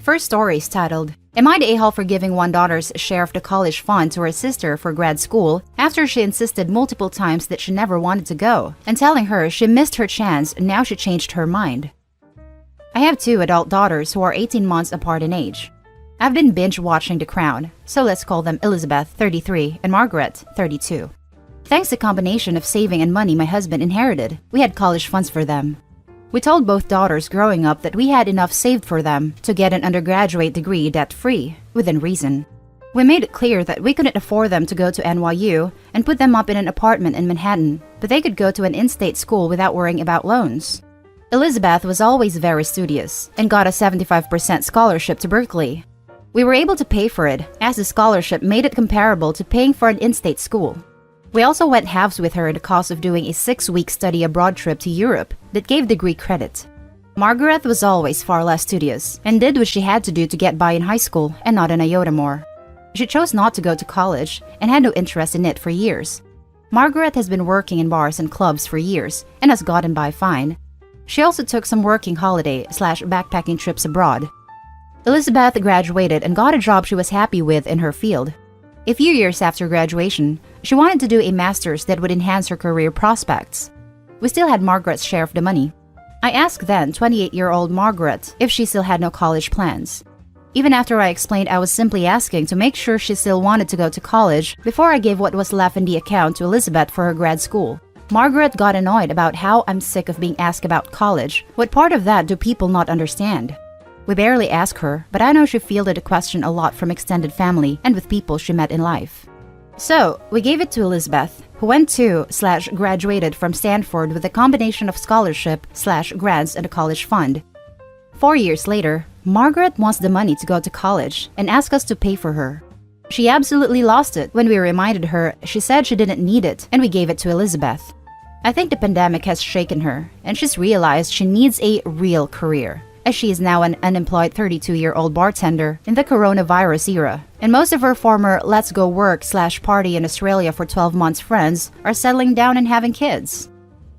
First story is titled, Am I the a-hole for giving one daughter's share of the college fund to her sister for grad school after she insisted multiple times that she never wanted to go, and telling her she missed her chance and now she changed her mind? I have two adult daughters who are 18 months apart in age. I've been binge watching The Crown, so let's call them Elizabeth, 33, and Margaret, 32. Thanks to a combination of saving and money my husband inherited, we had college funds for them. We told both daughters growing up that we had enough saved for them to get an undergraduate degree debt-free, within reason. We made it clear that we couldn't afford them to go to NYU and put them up in an apartment in Manhattan, but they could go to an in-state school without worrying about loans. Elizabeth was always very studious and got a 75% scholarship to Berkeley. We were able to pay for it, as the scholarship made it comparable to paying for an in-state school. We also went halves with her in the cost of doing a 6-week study abroad trip to Europe that gave degree credit. Margaret was always far less studious and did what she had to do to get by in high school and not an iota more. She chose not to go to college and had no interest in it for years. Margaret has been working in bars and clubs for years and has gotten by fine. She also took some working holiday/backpacking trips abroad. Elizabeth graduated and got a job she was happy with in her field. A few years after graduation, she wanted to do a master's that would enhance her career prospects. We still had Margaret's share of the money. I asked then 28-year-old Margaret if she still had no college plans. Even after I explained I was simply asking to make sure she still wanted to go to college before I gave what was left in the account to Elizabeth for her grad school, Margaret got annoyed about how I'm sick of being asked about college. What part of that do people not understand? We barely ask her, but I know she fielded the question a lot from extended family and with people she met in life. So, we gave it to Elizabeth, who went to/graduated from Stanford with a combination of scholarship/grants and a college fund. 4 years later, Margaret wants the money to go to college and asked us to pay for her. She absolutely lost it when we reminded her she said she didn't need it and we gave it to Elizabeth. I think the pandemic has shaken her and she's realized she needs a real career, as she is now an unemployed 32-year-old bartender in the coronavirus era, and most of her former let's go work/party in Australia for 12 months friends are settling down and having kids.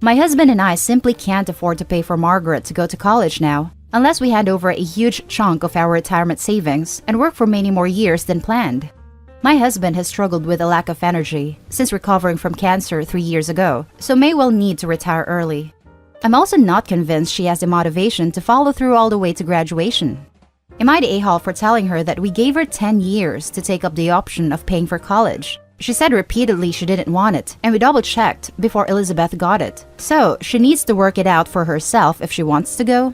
My husband and I simply can't afford to pay for Margaret to go to college now, unless we hand over a huge chunk of our retirement savings and work for many more years than planned. My husband has struggled with a lack of energy since recovering from cancer 3 years ago, so may well need to retire early. I'm also not convinced she has the motivation to follow through all the way to graduation. Am I the a-hole for telling her that we gave her 10 years to take up the option of paying for college? She said repeatedly she didn't want it, and we double-checked before Elizabeth got it. So, she needs to work it out for herself if she wants to go.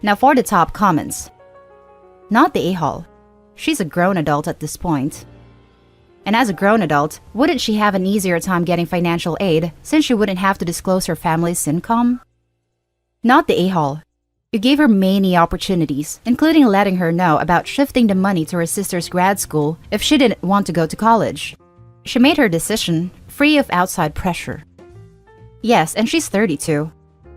Now for the top comments. Not the a-hole. She's a grown adult at this point. And as a grown adult, wouldn't she have an easier time getting financial aid since she wouldn't have to disclose her family's income? Not the a-hole. You gave her many opportunities, including letting her know about shifting the money to her sister's grad school if she didn't want to go to college. She made her decision, free of outside pressure. Yes, and she's 32.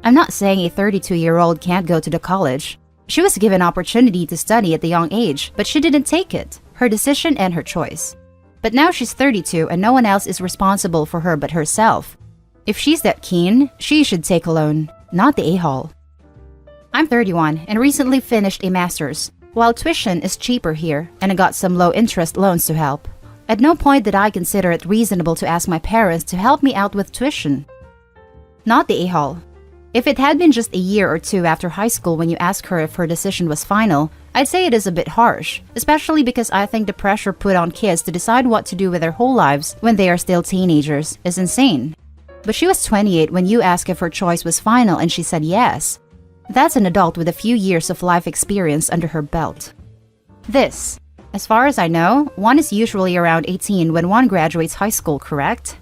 I'm not saying a 32-year-old can't go to the college. She was given opportunity to study at a young age, but she didn't take it. Her decision and her choice. But now she's 32 and no one else is responsible for her but herself. If she's that keen, she should take a loan, not the a-hole. I'm 31 and recently finished a master's. While tuition is cheaper here and I got some low-interest loans to help, at no point did I consider it reasonable to ask my parents to help me out with tuition. Not the a-hole. If it had been just a year or two after high school when you asked her if her decision was final, I'd say it is a bit harsh, especially because I think the pressure put on kids to decide what to do with their whole lives when they are still teenagers is insane. But she was 28 when you asked if her choice was final and she said yes. That's an adult with a few years of life experience under her belt. This, as far as I know, one is usually around 18 when one graduates high school, correct?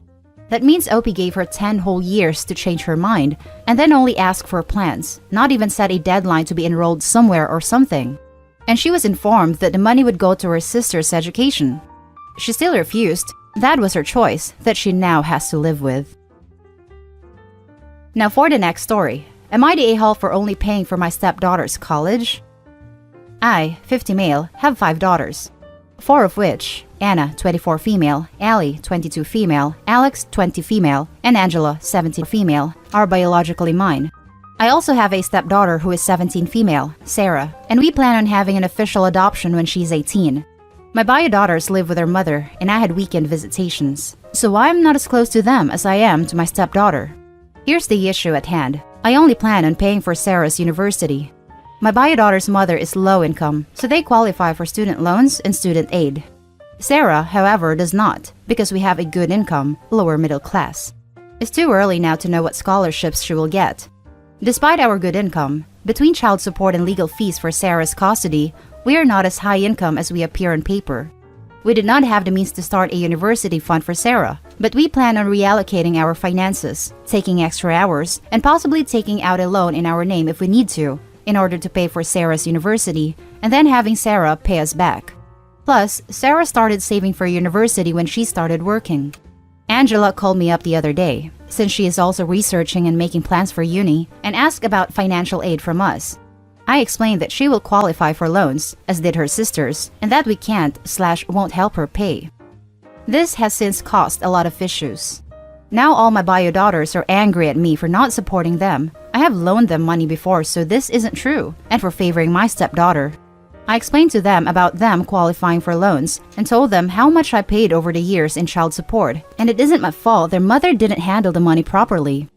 That means OP gave her 10 whole years to change her mind, and then only asked for plans, not even set a deadline to be enrolled somewhere or something. And she was informed that the money would go to her sister's education. She still refused. That was her choice that she now has to live with. Now for the next story. Am I the a-hole for only paying for my stepdaughter's college? I, 50 male, have 5 daughters. 4 of which, Anna, 24 female, Allie, 22 female, Alex, 20 female, and Angela, 17 female, are biologically mine. I also have a stepdaughter who is 17 female, Sarah, and we plan on having an official adoption when she's 18. My bio daughters live with their mother, and I had weekend visitations, so I'm not as close to them as I am to my stepdaughter. Here's the issue at hand. I only plan on paying for Sarah's university. My bio daughter's mother is low income, so they qualify for student loans and student aid. Sarah, however, does not, because we have a good income, lower middle class. It's too early now to know what scholarships she will get. Despite our good income, between child support and legal fees for Sarah's custody, we are not as high income as we appear on paper. We did not have the means to start a university fund for Sarah, but we plan on reallocating our finances, taking extra hours, and possibly taking out a loan in our name if we need to, in order to pay for Sarah's university, and then having Sarah pay us back. Plus, Sarah started saving for university when she started working. Angela called me up the other day, since she is also researching and making plans for uni, and asked about financial aid from us. I explained that she will qualify for loans, as did her sisters, and that we can't/won't help her pay. This has since caused a lot of issues. Now all my bio daughters are angry at me for not supporting them. I have loaned them money before, so this isn't true, and for favoring my stepdaughter. I explained to them about them qualifying for loans and told them how much I paid over the years in child support, and it isn't my fault their mother didn't handle the money properly.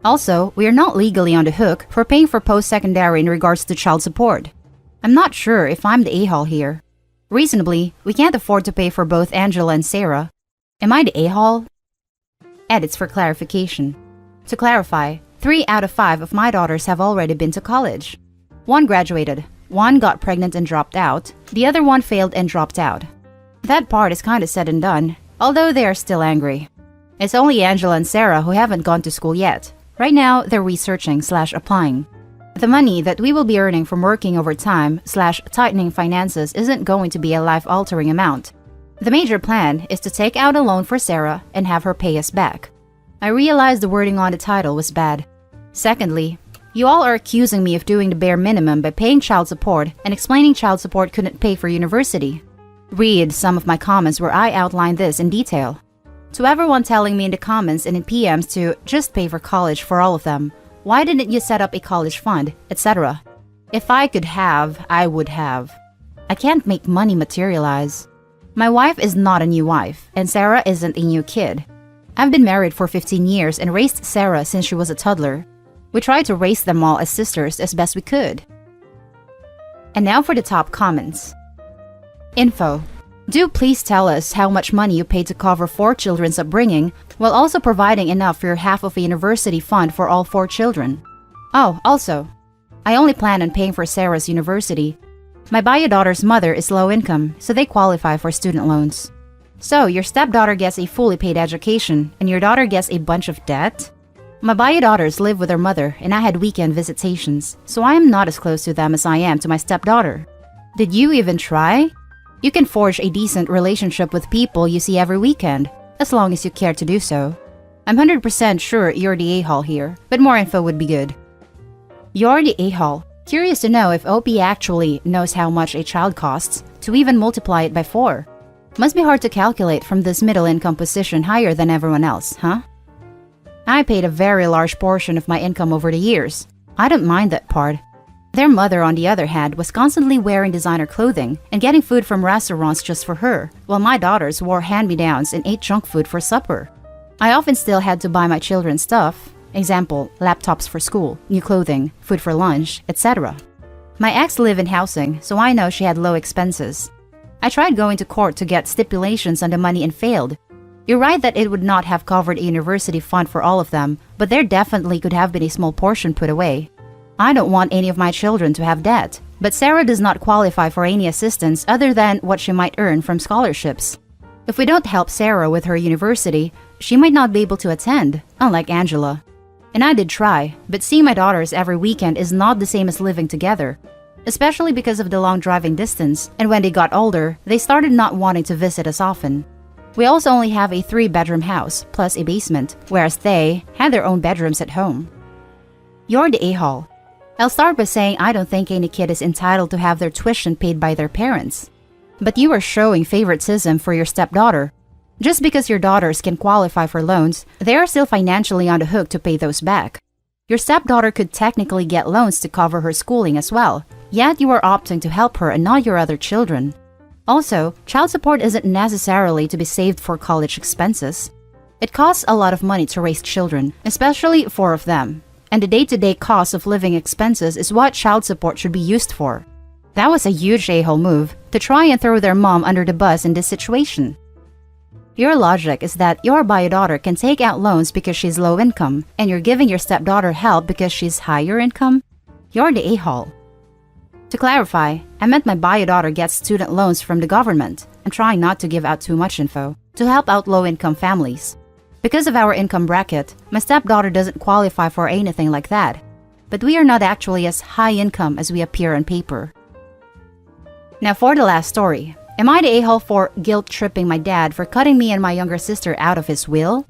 Also, we are not legally on the hook for paying for post-secondary in regards to child support. I'm not sure if I'm the a-hole here. Reasonably, we can't afford to pay for both Angela and Sarah. Am I the a-hole? Edits for clarification. To clarify, 3 out of 5 of my daughters have already been to college. 1 graduated, 1 got pregnant and dropped out, the other 1 failed and dropped out. That part is kinda said and done, although they are still angry. It's only Angela and Sarah who haven't gone to school yet. Right now, they're researching/applying. The money that we will be earning from working overtime/tightening finances isn't going to be a life-altering amount. The major plan is to take out a loan for Sarah and have her pay us back. I realized the wording on the title was bad. Secondly, you all are accusing me of doing the bare minimum by paying child support and explaining child support couldn't pay for university. Read some of my comments where I outline this in detail. To everyone telling me in the comments and in PMs to just pay for college for all of them, why didn't you set up a college fund, etc. If I could have, I would have. I can't make money materialize. My wife is not a new wife, and Sarah isn't a new kid. I've been married for 15 years and raised Sarah since she was a toddler. We tried to raise them all as sisters as best we could. And now for the top comments. Info. Do please tell us how much money you paid to cover 4 children's upbringing, while also providing enough for your half of a university fund for all 4 children. Oh, also, I only plan on paying for Sarah's university. My bio daughter's mother is low income, so they qualify for student loans. So, your stepdaughter gets a fully paid education, and your daughter gets a bunch of debt? My bio daughters live with their mother, and I had weekend visitations, so I am not as close to them as I am to my stepdaughter. Did you even try? You can forge a decent relationship with people you see every weekend, as long as you care to do so. I'm 100% sure you're the a-hole here, but more info would be good. You're the a-hole. Curious to know if OP actually knows how much a child costs, to even multiply it by 4. Must be hard to calculate from this middle income position higher than everyone else, huh? I paid a very large portion of my income over the years. I don't mind that part. Their mother, on the other hand, was constantly wearing designer clothing and getting food from restaurants just for her, while my daughters wore hand-me-downs and ate junk food for supper. I often still had to buy my children stuff, example, laptops for school, new clothing, food for lunch, etc. My ex lived in housing, so I know she had low expenses. I tried going to court to get stipulations on the money and failed. You're right that it would not have covered a university fund for all of them, but there definitely could have been a small portion put away. I don't want any of my children to have debt, but Sarah does not qualify for any assistance other than what she might earn from scholarships. If we don't help Sarah with her university, she might not be able to attend, unlike Angela. And I did try, but seeing my daughters every weekend is not the same as living together, especially because of the long driving distance, and when they got older, they started not wanting to visit us often. We also only have a 3-bedroom house, plus a basement, whereas they had their own bedrooms at home. You're the a-hole. I'll start by saying I don't think any kid is entitled to have their tuition paid by their parents. But you are showing favoritism for your stepdaughter. Just because your daughters can qualify for loans, they are still financially on the hook to pay those back. Your stepdaughter could technically get loans to cover her schooling as well, yet you are opting to help her and not your other children. Also, child support isn't necessarily to be saved for college expenses. It costs a lot of money to raise children, especially 4 of them. And the day-to-day cost of living expenses is what child support should be used for. That was a huge a-hole move to try and throw their mom under the bus in this situation. Your logic is that your bio-daughter can take out loans because she's low income, and you're giving your stepdaughter help because she's higher income? You're the a-hole. To clarify, I meant my bio-daughter gets student loans from the government. I'm trying not to give out too much info, to help out low-income families. Because of our income bracket, my stepdaughter doesn't qualify for anything like that. But we are not actually as high income as we appear on paper. Now for the last story. Am I the a-hole for guilt-tripping my dad for cutting me and my younger sister out of his will?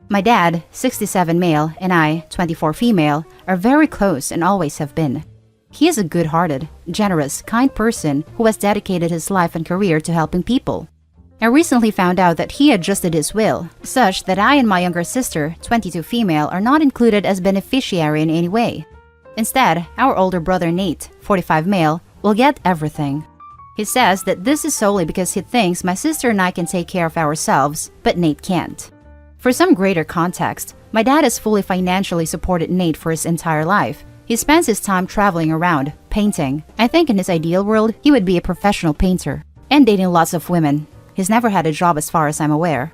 My dad, 67 male, and I, 24 female, are very close and always have been. He is a good-hearted, generous, kind person who has dedicated his life and career to helping people. I recently found out that he adjusted his will, such that I and my younger sister, 22 female, are not included as beneficiary in any way. Instead, our older brother Nate, 45 male, will get everything. He says that this is solely because he thinks my sister and I can take care of ourselves, but Nate can't. For some greater context, my dad has fully financially supported Nate for his entire life. He spends his time traveling around, painting. I think in his ideal world, he would be a professional painter, and dating lots of women. He's never had a job as far as I'm aware.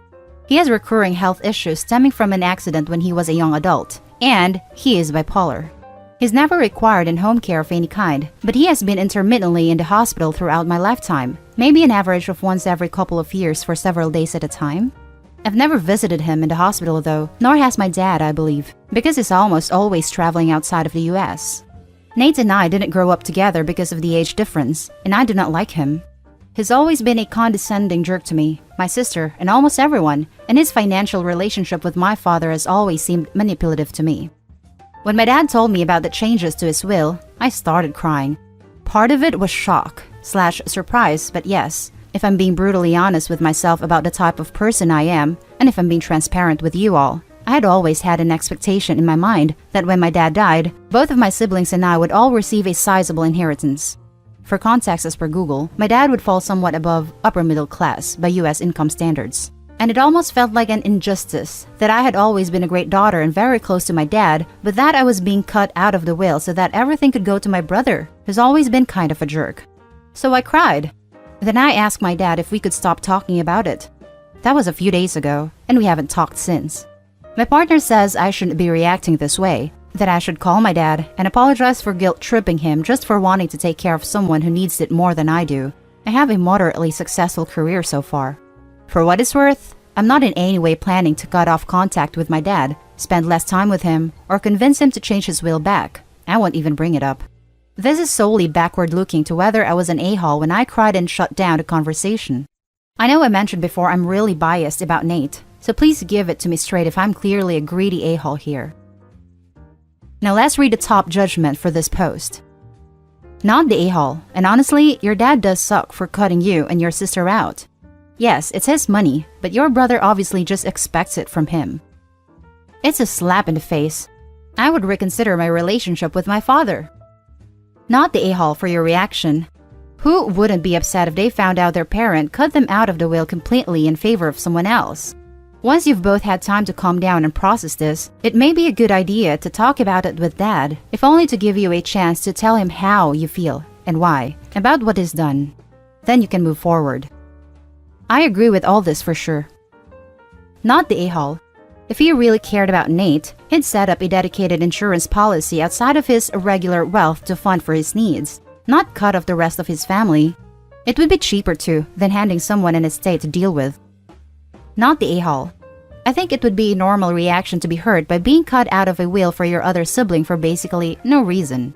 He has recurring health issues stemming from an accident when he was a young adult, and he is bipolar. He's never required in-home care of any kind, but he has been intermittently in the hospital throughout my lifetime, maybe an average of once every couple of years for several days at a time. I've never visited him in the hospital though, nor has my dad, I believe, because he's almost always traveling outside of the US. Nate and I didn't grow up together because of the age difference, and I do not like him. He's always been a condescending jerk to me, my sister, and almost everyone, and his financial relationship with my father has always seemed manipulative to me. When my dad told me about the changes to his will, I started crying. Part of it was shock/surprise, but yes, if I'm being brutally honest with myself about the type of person I am, and if I'm being transparent with you all, I had always had an expectation in my mind that when my dad died, both of my siblings and I would all receive a sizable inheritance. For context as per Google, my dad would fall somewhat above upper middle class by US income standards. And it almost felt like an injustice that I had always been a great daughter and very close to my dad, but that I was being cut out of the will so that everything could go to my brother, who's always been kind of a jerk. So I cried. Then I asked my dad if we could stop talking about it. That was a few days ago, and we haven't talked since. My partner says I shouldn't be reacting this way, that I should call my dad and apologize for guilt-tripping him just for wanting to take care of someone who needs it more than I do. I have a moderately successful career so far. For what it's worth, I'm not in any way planning to cut off contact with my dad, spend less time with him, or convince him to change his will back. I won't even bring it up. This is solely backward-looking to whether I was an a-hole when I cried and shut down the conversation. I know I mentioned before I'm really biased about Nate, so please give it to me straight if I'm clearly a greedy a-hole here. Now let's read the top judgment for this post. Not the a-hole, and honestly, your dad does suck for cutting you and your sister out. Yes, it's his money, but your brother obviously just expects it from him. It's a slap in the face. I would reconsider my relationship with my father. Not the a-hole for your reaction. Who wouldn't be upset if they found out their parent cut them out of the will completely in favor of someone else? Once you've both had time to calm down and process this, it may be a good idea to talk about it with dad, if only to give you a chance to tell him how you feel and why about what is done. Then you can move forward. I agree with all this for sure. Not the a-hole. If he really cared about Nate, he'd set up a dedicated insurance policy outside of his regular wealth to fund for his needs, not cut off the rest of his family. It would be cheaper too than handing someone an estate to deal with. Not the a-hole. I think it would be a normal reaction to be hurt by being cut out of a will for your other sibling for basically no reason.